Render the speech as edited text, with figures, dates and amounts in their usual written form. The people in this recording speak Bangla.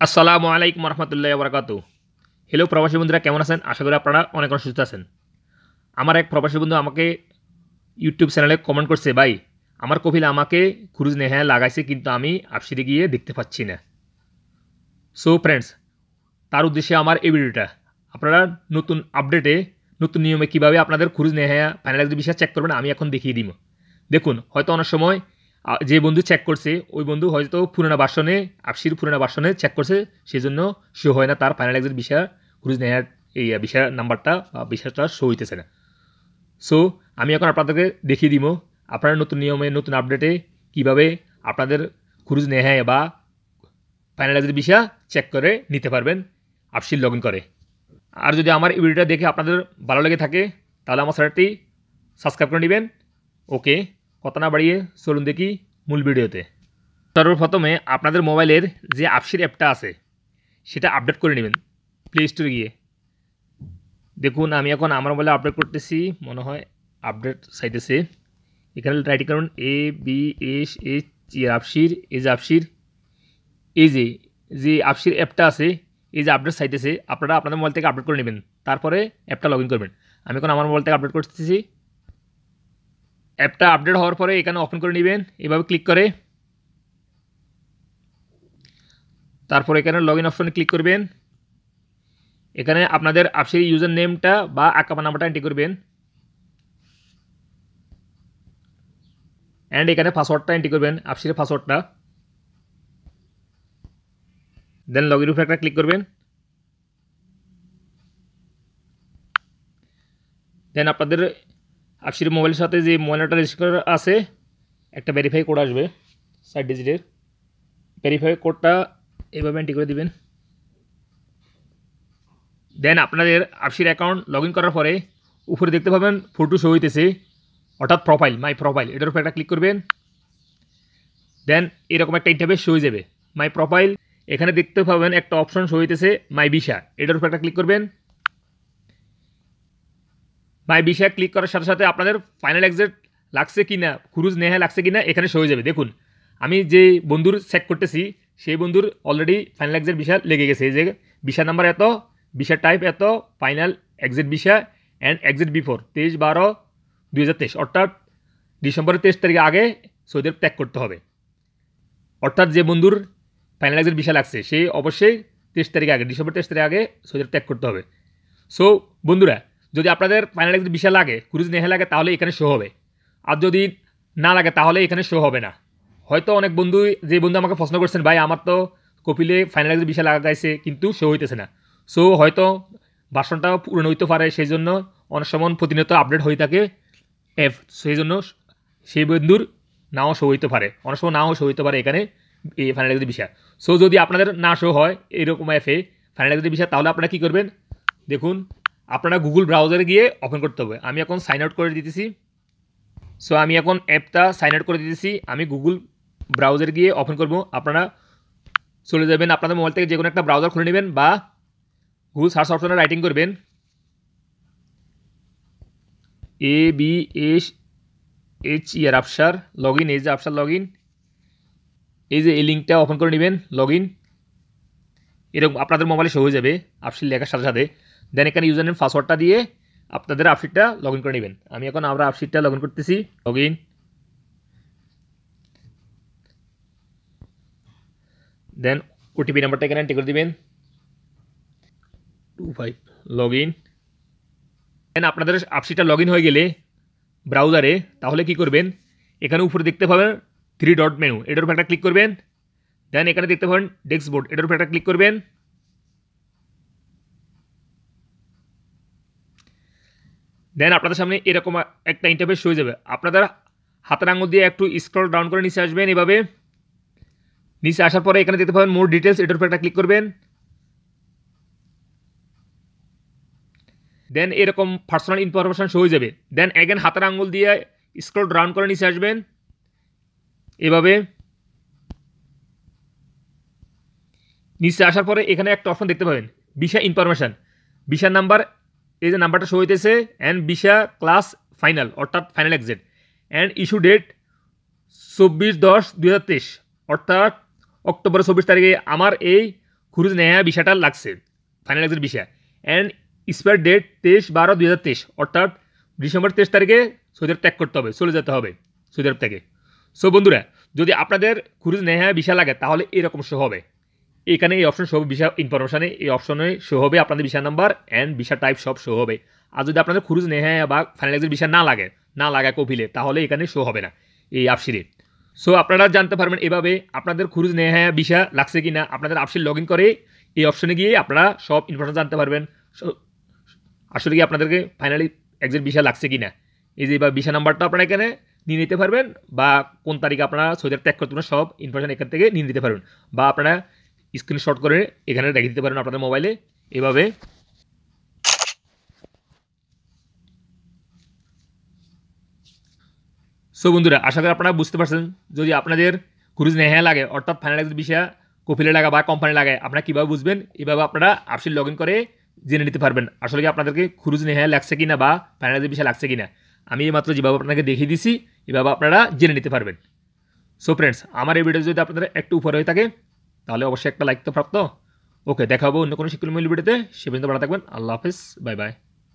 আসসালামু আলাইকুম রহমতুল্লাহি ওয়া বারাকাতুহু। হ্যালো প্রবাসী বন্ধুরা, কেমন আছেন? আশা করি আপনারা অনেক সুস্থ আছেন। আমার এক প্রবাসী বন্ধু আমাকে ইউটিউব চ্যানেলে কমেন্ট করছে, ভাই আমার কপিল আমাকে ক্রুজ নেহায় লাগাইছে, কিন্তু আমি আবশিরে গিয়ে দেখতে পাচ্ছি না। সো ফ্রেন্ডস, তার উদ্দেশ্যে আমার এই ভিডিওটা। আপনারা নতুন আপডেটে নতুন নিয়মে কীভাবে আপনাদের ক্রুজ নেহায়া ফাইনালাইজড ভিসা চেক করবেন আমি এখন দেখিয়ে দিব। দেখুন, হয়তো অনেক সময় যে বন্ধু চেক করছে ওই বন্ধু হয়তো পুরোনো ভার্সনে আবশির পুরোনো ভার্সনে চেক করছে, সেই জন্য শো হয় না তার ফাইনালাইজড ভিসা ক্রুজ নেহার এই ভিসা নাম্বারটা বা ভিসাটা শো হইতেছে না। সো আমি এখন আপনাদেরকে দেখিয়ে দিব আপনারা নতুন নিয়মে নতুন আপডেটে কীভাবে আপনাদের ক্রুজ নেহায় বা ফাইনালাইজড ভিসা চেক করে নিতে পারবেন আবশির লগ ইন করে। আর যদি আমার এই ভিডিওটা দেখে আপনাদের ভালো লেগে থাকে তাহলে আমার চ্যানেলটি সাবস্ক্রাইব করে নেবেন। ওকে, কথা না বাড়িয়ে চলুন দেখি মূল ভিডিওতে। সর্বপ্রথমে আপনাদের মোবাইলের যে আবশির অ্যাপটা আছে সেটা আপডেট করে নেবেন প্লে স্টোরে গিয়ে। দেখুন আমি এখন আমার মোবাইলে আপডেট করতেছি, মনে হয় আপডেট চাইতেছে। এখানে রাইট করুন ABSH আবশির, এই যে আবশির, এই যে আবশির অ্যাপটা আছে, এই যে আপডেট চাইতেছে, আপনারা আপনাদের মোবাইল থেকে আপডেট করে নেবেন, তারপরে অ্যাপটা লগ ইন করবেন। আমি এখন আমার মোবাইল থেকে আপডেট করতেছি। অ্যাপটা আপডেট হওয়ার পরে এখানে ওপেন করে নেবেন এভাবে ক্লিক করে, তারপর এখানে লগ ইন অপশনে ক্লিক করবেন। এখানে আপনাদের আবশির ইউজার নেমটা বা আকামা নাম্বারটা এন্ট্রি করবেন, অ্যান্ড এখানে পাসওয়ার্ডটা এন্ট্রি করবেন, আবশিরের পাসওয়ার্ডটা। দেন লগ ইন উপরে একটা ক্লিক করবেন। দেন আপনাদের আবশির মোবাইলের সাথে যে মোবাইল নাম্বারটা রেজিস্টার আছে একটা ভেরিফাই কোড আসবে 7 ডিজিটের। ভেরিফাই কোডটা এভাবে এন্ট্রি করে দিবেন। দেন আপনাদের আবশির অ্যাকাউন্ট লগ ইন করার পরে উপরে দেখতে পাবেন ফটো শো হইতেছে, অর্থাৎ প্রোফাইল, মাই প্রোফাইল, এটার উপরে একটা ক্লিক করবেন। দেন এরকম একটা ইন্টারফেস শো হয়ে যাবে, মাই প্রোফাইল। এখানে দেখতে পাবেন একটা অপশন শো হইতেছে মাই ভিসা, এটার উপরে একটা ক্লিক করবেন। মাই ভিসা ক্লিক করার সাথে সাথে আপনাদের ফাইনাল এক্সিট লাগছে কি না, ক্রুজ নেহা লাগছে কি না এখানে শো হয়ে যাবে। দেখুন আমি যে বন্ধুর চেক করতেছি সেই বন্ধুর অলরেডি ফাইনাল এক্সিট ভিসা লেগে গেছে। এই যে ভিসা নাম্বার এত, ভিসা টাইপ এত, final exit visa and exit before 23/12/2023, অর্থাৎ ডিসেম্বরের 23 তারিখে আগে সৌদি আরব ত্যাগ করতে হবে। অর্থাৎ যে বন্ধুর ফাইনাল এক্সিট ভিসা লাগছে সেই অবশ্যই 23 তারিখে আগে, ডিসেম্বর 23 তারিখে আগে সৌদি আরব ত্যাগ করতে হবে। সো বন্ধুরা, যদি আপনাদের ফাইনাল এক্সিট ভিসা লাগে, ক্রুজ নেহা লাগে, তাহলে এখানে শো হবে। আর যদি না লাগে তাহলে এখানে শো হবে না। হয়তো অনেক বন্ধু, যে বন্ধু আমাকে প্রশ্ন করছেন, ভাই আমার তো কপিলে ফাইনাল এক্সিট ভিসা লাগাইছে কিন্তু শো হইতেছে না। সো হয়তো ভার্সনটা পুরনো হইতে পারে, সেই জন্য অনেক সময় প্রতিনিয়ত আপডেট হয়ে থাকে অ্যাপ, সেই জন্য সেই বন্ধুর নাও শো হইতে পারে, অনেক সময় নাও শো হইতে পারে এখানে এই ফাইনাল এক্সিট ভিসা। সো যদি আপনাদের না শো হয় এরকম অ্যাপে ফাইনাল এক্সিট ভিসা, তাহলে আপনারা কী করবেন দেখুন, আপনারা গুগল ব্রাউজারে গিয়ে ওপেন করতে হবে। আমি এখন সাইন আউট করে দিতেছি। সো আমি এখন অ্যাপটা সাইন আউট করে দিতেছি, আমি গুগল ব্রাউজারে গিয়ে ওপেন করব। আপনারা চলে যাবেন আপনাদের মোবাইল থেকে যে কোনো একটা ব্রাউজার খুলে নেবেন বা গুগল সার্চ অপশনে রাইটিং করবেন ABSH আবশার লগ ইন, এই যে আবশার লগ ইন, এই যে এই লিঙ্কটা ওপেন করে নেবেন লগ ইন। এরকম আপনাদের মোবাইলে শো হয়ে যাবে আবশির লেখার সাথে সাথে। দেন এখানে ইউজার নেম পাসওয়ার্ডটা দিয়ে আপনাদের আবশিরটা লগ ইন করে নেবেন। আমি এখন আমরা আবশিরটা লগ ইন করতেছি, লগ ইন। দেন OTP নাম্বারটা এখানে এন্টার করে দিবেন 25, লগ ইন। দেন আপনাদের আবশিরটা লগ ইন হয়ে গেলে ব্রাউজারে, তাহলে কি করবেন, এখানে উপরে দেখতে পাবেন 3 ডট মেনু, এটার উপর একটা ক্লিক করবেন। দেন এখানে দেখতে পাবেন ডেস্কবোর্ড, এটার উপর একটা ক্লিক করবেন। দেন আপনাদের সামনে এরকম একটা ইন্টারফেস হয়ে যাবে। আপনাদের হাতের আঙুল দিয়ে একটু স্ক্রল ডাউন করে নিচে আসবেন, এভাবে নিচে আসার পরে এখানে দেখতে পাবেন মোর ডিটেলস, এটার উপর একটা ক্লিক করবেন। দেন এরকম পার্সোনাল ইনফরমেশন শো হয়ে যাবে। দেন এগেন হাতের আঙুল দিয়ে স্ক্রল ডাউন করে নিচে আসবেন, এভাবে নিচে আসার পরে এখানে একটা অপশন দেখতে পাবেন ভিসা ইনফরমেশন, ভিসা নাম্বার, এই যে নাম্বারটা শো হইতেছে, অ্যান্ড ভিসা ক্লাস ফাইনাল, অর্থাৎ final exit, and issue date 24/10/2023, অর্থাৎ অক্টোবর 24 তারিখে আমার এই খুরুজ নেহা ভিসাটা লাগছে, final exit visa, and expire date 23/12/2023, অর্থাৎ ডিসেম্বর 23 তারিখে সৌদি আরব ত্যাগ করতে হবে, চলে যেতে হবে সৌদি আরব থেকে। সো বন্ধুরা, যদি আপনাদের খুরুজ নেহা ভিসা লাগে তাহলে এরকম শো হবে, এখানে এই অপশন শো হবে, ভিসা ইনফরমেশনে এই অপশনে শো হবে আপনাদের visa number and visa type সব শো হবে। আর যদি আপনাদের খুরুজ নেহা বা ফাইনাল এক্সিট ভিসা না লাগে কপিলে, তাহলে এখানে শো হবে না এই আবশিরে। সো আপনারা জানতে পারবেন এভাবে আপনাদের খুরুজ নেহা ভিসা লাগছে কিনা, আপনাদের আবশির লগ ইন করে এই অপশনে গিয়ে আপনারা সব ইনফরমেশন জানতে পারবেন আসলে কি আপনাদেরকে ফাইনালি এক্সিট ভিসা লাগছে কিনা। এই যে বা ভিসা নাম্বারটা আপনারা এখানে নিয়ে নিতে পারবেন, বা কোন তারিখে আপনারা সৌদি আরব ত্যাগ করতে পারেন সব ইনফরমেশন এখান থেকে নিয়ে নিতে পারবেন, বা আপনারা স্ক্রিনশট করে এখানে রেখে দিতে পারেন আপনাদের মোবাইলে এভাবে। সো বন্ধুরা, আশা করি আপনারা বুঝতে পারছেন, যদি আপনাদের খুরুজ নেহা লাগে অর্থাৎ ফাইনাল এক্সিট ভিসা কপিলে লাগা বা কোম্পানি লাগায়, আপনারা কীভাবে বুঝবেন, এভাবে আপনারা আবশির লগ ইন করে জেনে নিতে পারবেন আসলে কি আপনাদেরকে খুরুজ নেহা লাগছে কিনা বা ফাইনাল এক্সিট ভিসা লাগছে কিনা। আমি মাত্র যেভাবে আপনাকে দেখিয়ে দিছি এভাবে আপনারা জেনে নিতে পারবেন। সো ফ্রেন্ডস, আমার এই ভিডিও যদি আপনাদের একটু উপরে হয়ে থাকে তাহলে অবশ্যই একটা লাইক তো প্রাপ্ত। ওকে, দেখা হবে অন্য কোনো শিক্ষণমূলক ভিডিওতে, সে পর্যন্ত ভালো থাকবেন। আল্লাহ হাফেজ, বাই বাই।